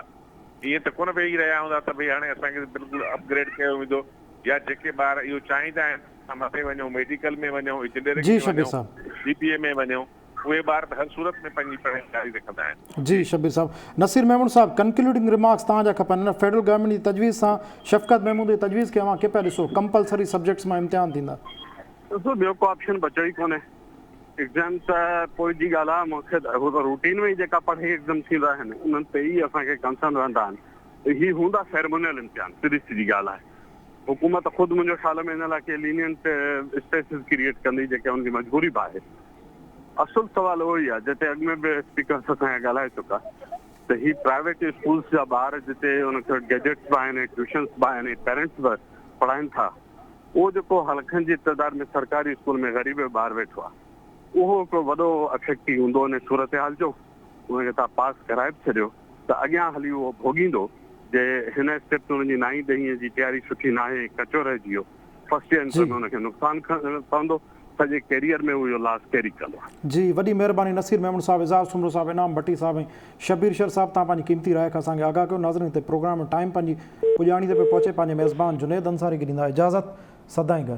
S3: ईअं त कोन वेही रहिया हूंदा त भई हाणे असांखे बिल्कुलु अपग्रेड कयो वेंदो। या जेके ॿार इहो चाहींदा आहिनि असां मथे वञूं, मेडिकल में वञूं, इंजीनियरिंग में वञूं, BBA में वञूं, उहे ॿार त हर सूरत में पंहिंजी पढ़ाई जारी रखंदा आहिनि।
S1: जी शबीर साहब, नसीर महमूद साहब, कंक्लूडिंग रिमार्क्स तव्हांजा खपनि। फेडरल गवर्नमेंट जी तजवीज़ सां शफ़क़त महमूद जी तजवीज़ खे अवां के पिया ॾिसो, कंपलसरी सब्जेक्ट्स मां इम्तिहान थींदा?
S2: ॾिसो ॿियो को ऑप्शन बचियो ई कोन्हे। एग्ज़ाम त पोइ जी ॻाल्हि आहे, मूंखे हू त रूटीन में ई जेका पढ़ाई एग्ज़ाम थींदा आहिनि उन्हनि ते ई असांखे कंसर्न रहंदा आहिनि। ही हूंदा सेरेमोनियल इम्तिहान, सीधी सीधी ॻाल्हि आहे। हुकूमत ख़ुदि मुंहिंजो ख़्याल में हिन लाइ के लीनियंट स्पेसिस क्रिएट कंदी जेके हुनजी मजबूरी बि आहे। असुल सवाल उहो ई आहे जिते अॻु में बि स्पीकर सां ॻाल्हाए चुका त ही प्राइवेट स्कूल्स जा ॿार जिते हुनखे गैजेट्स बि आहिनि, ट्यूशन्स बि आहिनि, पेरेंट्स बि पढ़ाइनि था, उहो जेको हलकनि जी तइदाद में सरकारी स्कूल में ग़रीब ॿार वेठो आहे, उहो हिकिड़ो वॾो अफेक्ट ई हूंदो हुन सूरत हाल जो। उनखे तव्हां पास कराए बि छॾियो त अॻियां हली उहो भोॻींदो जे हिन स्टेप ते हुनजी 9वीं 10वीं जी तयारी सुठी न आहे, कचो रहिजी वियो, फर्स्ट ईयर में हुनखे नुक़सानु पवंदो, सॼे कैरियर में उहो लॉस कैरी कंदो।
S1: जी वॾी महिरबानी नसीर महमूद साहब, इज़हार सुमरो साहब, इनाम भट्टी साहब ऐं शबीर शर साहब, तव्हां पंहिंजी क़ीमती राय खां असांखे आगाह कयो। नाज़रीन, हिते प्रोग्राम टाइम पंहिंजी पुॼाणी ते पियो पहुचे, पंहिंजे मेज़बान जुनेद अंसारी खे ॾींदा इजाज़त। सदाईं गॾु।